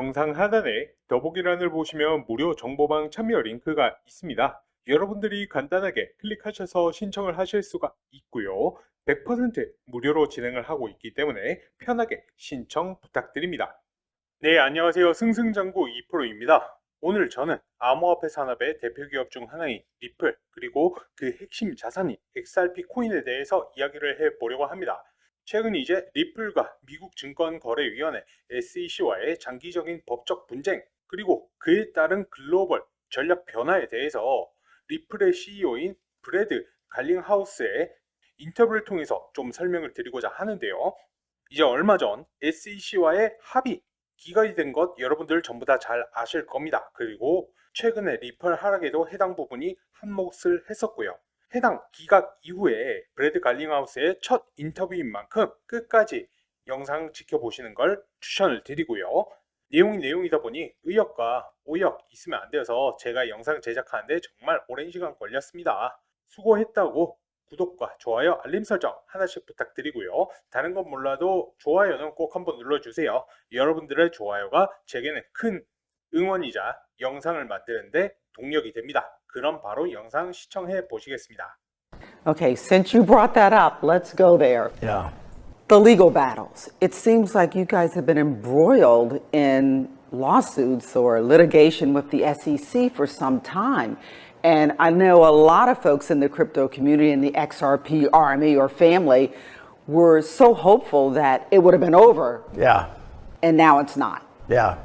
영상 하단에 더보기란을 보시면 무료 정보방 참여 링크가 있습니다. 여러분들이 간단하게 클릭하셔서 신청을 하실 수가 있고요. 100% 무료로 진행을 하고 있기 때문에 편하게 신청 부탁드립니다. 네, 안녕하세요. 승승장구 2프로입니다. 오늘 저는 암호화폐 산업의 대표 기업 중 하나인 리플, 그리고 그 핵심 자산인 XRP 코인에 대해서 이야기를 해보려고 합니다. 최근 이제 리플과 미국 증권거래위원회 SEC와의 장기적인 법적 분쟁, 그리고 그에 따른 글로벌 전략 변화에 대해서 리플의 CEO인 브래드 갈링하우스의 인터뷰를 통해서 좀 설명을 드리고자 하는데요. 이제 얼마 전 SEC와의 합의 기각이 된 것 여러분들 전부 다 잘 아실 겁니다. 그리고 최근에 리플 하락에도 해당 부분이 한몫을 했었고요. 해당 기각 이후에 브래드 갈링하우스의 첫 인터뷰인 만큼 끝까지 영상 지켜보시는 걸 추천을 드리고요. 내용이 내용이다 보니 의역과 오역 있으면 안 되어서 제가 영상 제작하는데 정말 오랜 시간 걸렸습니다. 수고했다고 구독과 좋아요, 알림 설정 하나씩 부탁드리고요. 다른 건 몰라도 좋아요는 꼭 한번 눌러주세요. 여러분들의 좋아요가 제게는 큰 응원이자 영상을 만드는데 동력이 됩니다. 그럼 바로 영상 시청해 보시겠습니다. Okay, since you brought that up, let's go there. Yeah. The legal battles. It seems like you guys have been embroiled in lawsuits or litigation with the SEC for some time. And I know a lot of folks in the crypto community in the XRP army or family were so hopeful that it would have been over. Yeah. And now it's not. Yeah.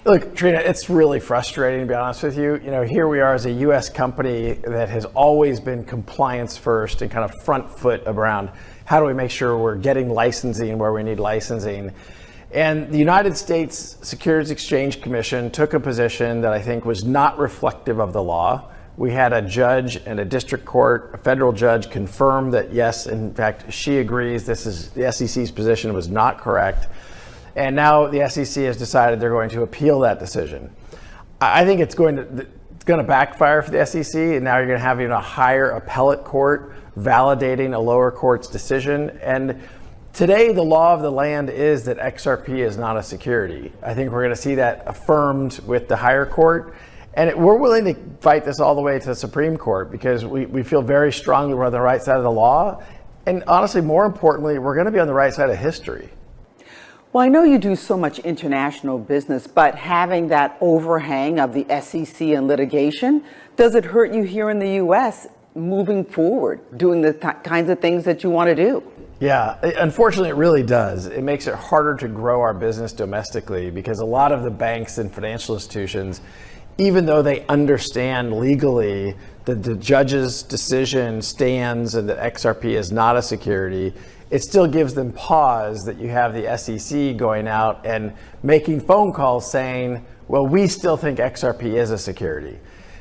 Look, Trina, it's really frustrating, to be honest with you. You know, here we are as a U.S. company that has always been compliance first and kind of front foot around how do we make sure we're getting licensing where we need licensing. And the United States Securities Exchange Commission took a position that I think was not reflective of the law. We had a judge and a district court, a federal judge, confirm that yes, in fact, she agrees this is the SEC's position was not correct. And now the SEC has decided they're going to appeal that decision. I think it's going to backfire for the SEC, and now you're going to have even a higher appellate court validating a lower court's decision. And today, the law of the land is that XRP is not a security. I think we're going to see that affirmed with the higher court. And we're willing to fight this all the way to the Supreme Court because we feel very strongly we're on the right side of the law. And honestly, more importantly, we're going to be on the right side of history. Well, I know you do so much international business, but having that overhang of the SEC and litigation, does it hurt you here in the U.S. moving forward, doing the kinds of things that you want to do? Yeah, unfortunately, it really does. It makes it harder to grow our business domestically because a lot of the banks and financial institutions, even though they understand legally that the judge's decision stands and that XRP is not a security, it still gives them pause that you have the SEC going out and making phone calls saying, well, we still think XRP is a security.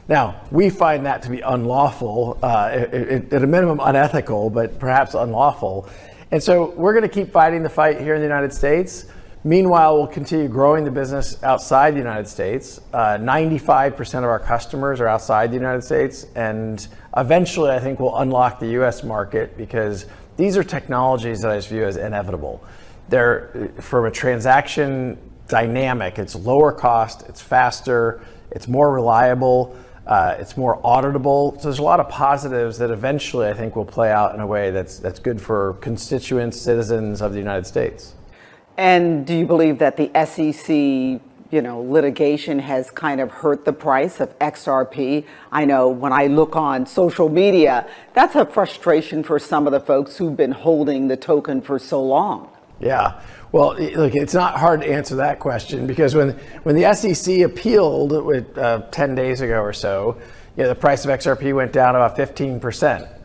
Now, we find that to be unlawful, at a minimum unethical, but perhaps unlawful. And so we're going to keep fighting the fight here in the United States. Meanwhile, we'll continue growing the business outside the United States. 95% of our customers are outside the United States. And eventually, I think we'll unlock the US market because these are technologies that I just view as inevitable. They're, from a transaction dynamic, it's lower cost, it's faster, it's more reliable, it's more auditable. So there's a lot of positives that eventually I think will play out in a way that's good for constituents, citizens of the United States. And do you believe that the SEC, litigation has kind of hurt the price of XRP? I know when I look on social media, that's a frustration for some of the folks who've been holding the token for so long. Yeah. Well, look, it's not hard to answer that question because when the SEC appealed 10 days ago or so, the price of XRP went down about 15%.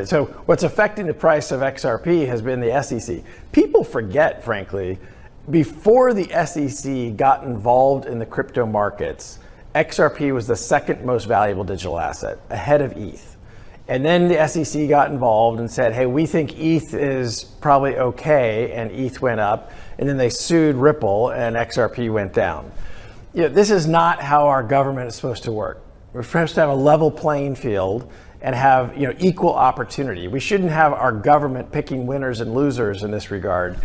So what's affecting the price of XRP has been the SEC. People forget, frankly, before the SEC got involved in the crypto markets, XRP was the second most valuable digital asset, ahead of ETH. And then the SEC got involved and said, hey, we think ETH is probably okay, and ETH went up. And then they sued Ripple, and XRP went down. This is not how our government is supposed to work. We're supposed to have a level playing field and have equal opportunity. We shouldn't have our government picking winners and losers in this regard.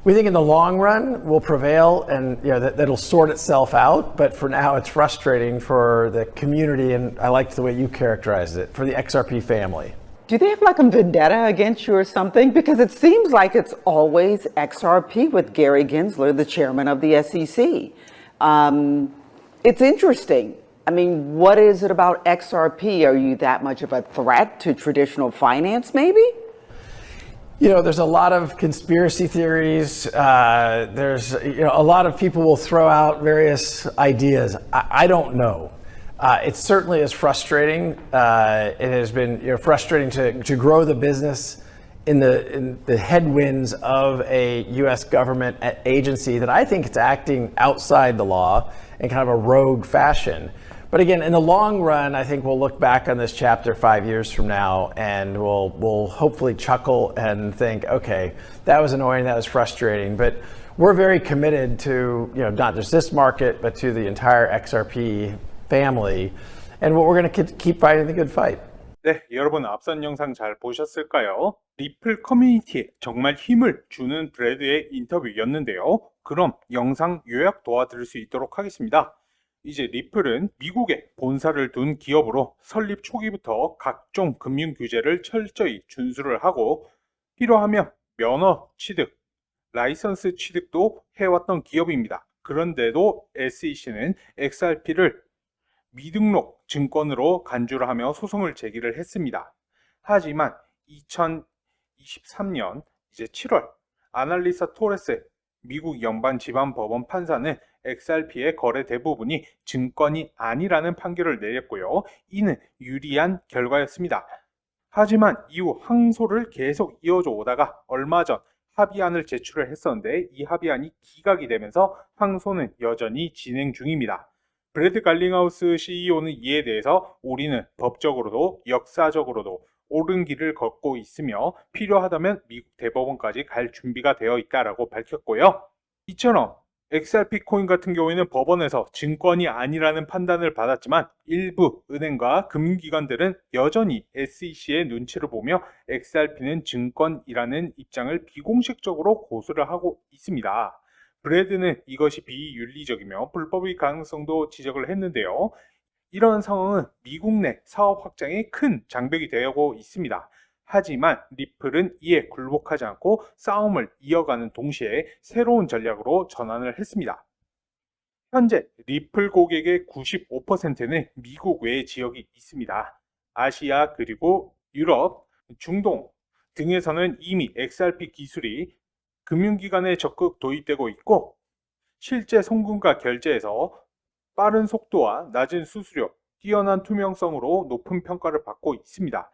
We think in the long run will prevail, and that'll sort itself out. But for now, it's frustrating for the community, and I liked the way you characterized it, for the XRP family. Do they have like a vendetta against you or something? Because it seems like it's always XRP with Gary Gensler, the chairman of the SEC. It's interesting. I mean, what is it about XRP? Are you that much of a threat to traditional finance, maybe? There's a lot of conspiracy theories. There's, a lot of people will throw out various ideas. I don't know. It certainly is frustrating. It has been frustrating to grow the business in the headwinds of a U.S. government agency that I think it's acting outside the law in kind of a rogue fashion. But again, in the long run, I think we'll look back on this chapter 5 years from now, and we'll hopefully chuckle and think, okay, that was annoying, that was frustrating. But we're very committed to not just this market, but to the entire XRP family. And we're going to keep fighting the good fight. 네, 여러분 앞선 영상 잘 보셨을까요? 리플 커뮤니티에 정말 힘을 주는 브래드의 인터뷰였는데요. 그럼 영상 요약 도와드릴 수 있도록 하겠습니다. 이제 리플은 미국에 본사를 둔 기업으로 설립 초기부터 각종 금융 규제를 철저히 준수를 하고 필요하면 면허 취득, 라이선스 취득도 해왔던 기업입니다. 그런데도 SEC는 XRP를 미등록 증권으로 간주를 하며 소송을 제기를 했습니다. 하지만 2023년 이제 7월 아날리사 토레스 미국 연방지방법원 판사는 XRP의 거래 대부분이 증권이 아니라는 판결을 내렸고요. 이는 유리한 결과였습니다. 하지만 이후 항소를 계속 이어져 오다가 얼마 전 합의안을 제출을 했었는데 이 합의안이 기각이 되면서 항소는 여전히 진행 중입니다. 브래드 갈링하우스 CEO는 이에 대해서 우리는 법적으로도 역사적으로도 옳은 길을 걷고 있으며 필요하다면 미국 대법원까지 갈 준비가 되어 있다라고 밝혔고요. 이처럼 XRP 코인 같은 경우에는 법원에서 증권이 아니라는 판단을 받았지만 일부 은행과 금융기관들은 여전히 SEC의 눈치를 보며 XRP는 증권이라는 입장을 비공식적으로 고수를 하고 있습니다. 브래드는 이것이 비윤리적이며 불법의 가능성도 지적을 했는데요. 이런 상황은 미국 내 사업 확장에 큰 장벽이 되고 있습니다. 하지만 리플은 이에 굴복하지 않고 싸움을 이어가는 동시에 새로운 전략으로 전환을 했습니다. 현재 리플 고객의 95%는 미국 외의 지역이 있습니다. 아시아 그리고 유럽, 중동 등에서는 이미 XRP 기술이 금융기관에 적극 도입되고 있고 실제 송금과 결제에서 빠른 속도와 낮은 수수료, 뛰어난 투명성으로 높은 평가를 받고 있습니다.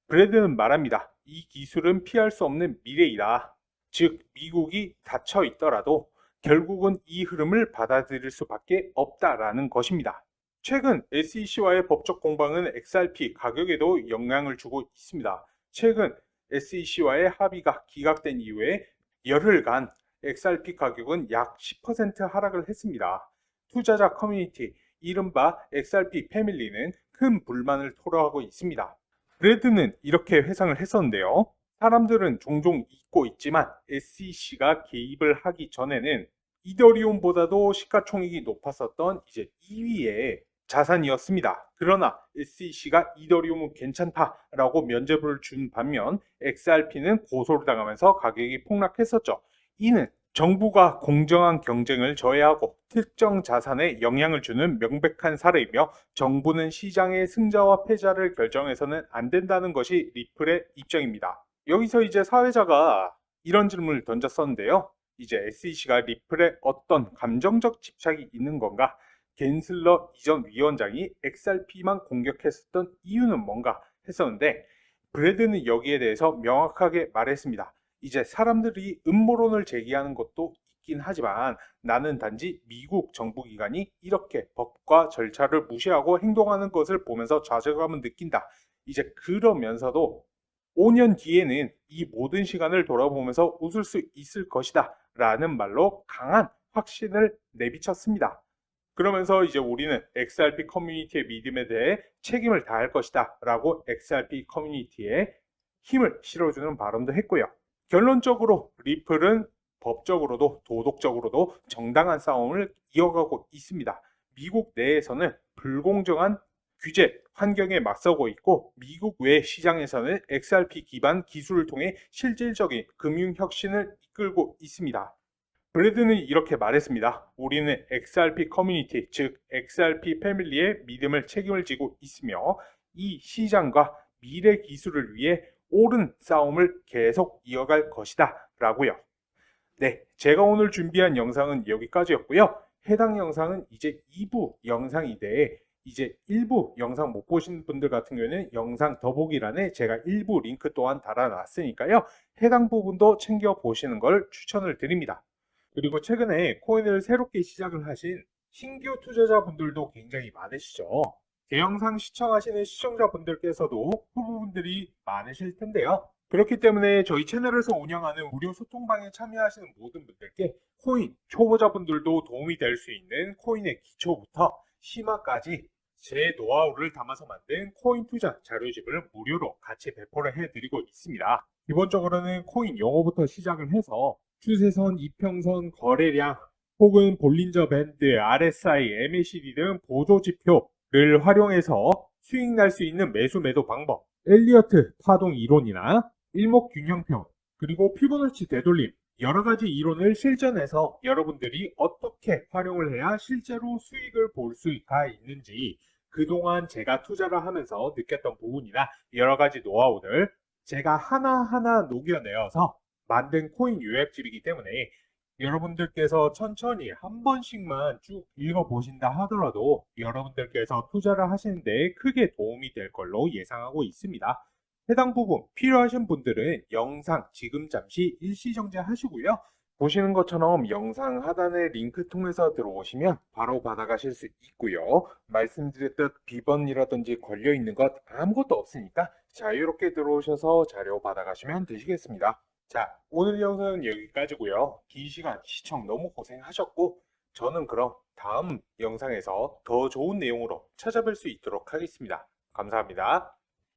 브래드는 말합니다. 이 기술은 피할 수 없는 미래이다. 즉 미국이 닫혀 있더라도 결국은 이 흐름을 받아들일 수밖에 없다라는 것입니다. 최근 SEC와의 법적 공방은 XRP 가격에도 영향을 주고 있습니다. 최근 SEC와의 합의가 기각된 이후에 열흘간 XRP 가격은 약 10% 하락을 했습니다. 투자자 커뮤니티, 이른바 XRP 패밀리는 큰 불만을 토로하고 있습니다. 브래드는 이렇게 회상을 했었는데요. 사람들은 종종 잊고 있지만 SEC가 개입을 하기 전에는 이더리움보다도 시가총액이 높았었던 이제 2위의 자산이었습니다. 그러나 SEC가 이더리움은 괜찮다라고 면죄부를 준 반면 XRP는 고소를 당하면서 가격이 폭락했었죠. 이는 정부가 공정한 경쟁을 저해하고 특정 자산에 영향을 주는 명백한 사례이며 정부는 시장의 승자와 패자를 결정해서는 안 된다는 것이 리플의 입장입니다. 여기서 이제 사회자가 이런 질문을 던졌었는데요. 이제 SEC가 리플에 어떤 감정적 집착이 있는 건가? 겐슬러 이전 위원장이 XRP만 공격했었던 이유는 뭔가 했었는데 브래드는 여기에 대해서 명확하게 말했습니다. 이제 사람들이 음모론을 제기하는 것도 있긴 하지만 나는 단지 미국 정부기관이 이렇게 법과 절차를 무시하고 행동하는 것을 보면서 좌절감을 느낀다. 이제 그러면서도 5년 뒤에는 이 모든 시간을 돌아보면서 웃을 수 있을 것이다 라는 말로 강한 확신을 내비쳤습니다. 그러면서 이제 우리는 XRP 커뮤니티의 믿음에 대해 책임을 다할 것이다 라고 XRP 커뮤니티에 힘을 실어주는 발언도 했고요. 결론적으로 리플은 법적으로도 도덕적으로도 정당한 싸움을 이어가고 있습니다. 미국 내에서는 불공정한 규제 환경에 맞서고 있고 미국 외 시장에서는 XRP 기반 기술을 통해 실질적인 금융 혁신을 이끌고 있습니다. 브래드는 이렇게 말했습니다. 우리는 XRP 커뮤니티, 즉 XRP 패밀리의 믿음을 책임을 지고 있으며 이 시장과 미래 기술을 위해 옳은 싸움을 계속 이어갈 것이다 라고요. 네, 제가 오늘 준비한 영상은 여기까지였고요. 해당 영상은 이제 2부 영상인데 이제 1부 영상 못 보신 분들 같은 경우에는 영상 더보기란에 제가 1부 링크 또한 달아놨으니까요. 해당 부분도 챙겨 보시는 걸 추천을 드립니다. 그리고 최근에 코인을 새롭게 시작을 하신 신규 투자자분들도 굉장히 많으시죠. 제 영상 시청하시는 시청자분들께서도 후보분들이 많으실 텐데요. 그렇기 때문에 저희 채널에서 운영하는 무료 소통방에 참여하시는 모든 분들께 코인 초보자분들도 도움이 될 수 있는 코인의 기초부터 심화까지 제 노하우를 담아서 만든 코인 투자 자료집을 무료로 같이 배포를 해드리고 있습니다. 기본적으로는 코인 용어부터 시작을 해서 추세선, 이평선, 거래량, 혹은 볼린저 밴드, RSI, MACD 등 보조지표를 활용해서 수익 날 수 있는 매수 매도 방법, 엘리어트 파동 이론이나 일목균형표, 그리고 피보나치 되돌림, 여러가지 이론을 실전해서 여러분들이 어떻게 활용을 해야 실제로 수익을 볼 수가 있는지 그동안 제가 투자를 하면서 느꼈던 부분이나 여러가지 노하우들 제가 하나하나 녹여내어서 만든 코인 요약집이기 때문에 여러분들께서 천천히 한 번씩만 쭉 읽어보신다 하더라도 여러분들께서 투자를 하시는데 크게 도움이 될 걸로 예상하고 있습니다. 해당 부분 필요하신 분들은 영상 지금 잠시 일시정지 하시고요. 보시는 것처럼 영상 하단의 링크 통해서 들어오시면 바로 받아가실 수 있고요. 말씀드렸듯 비번이라든지 걸려있는 것 아무것도 없으니까 자유롭게 들어오셔서 자료 받아가시면 되시겠습니다. 자, 오늘 영상은 여기까지고요. 긴 시간 시청 너무 고생하셨고 저는 그럼 다음 영상에서 더 좋은 내용으로 찾아뵐 수 있도록 하겠습니다. 감사합니다.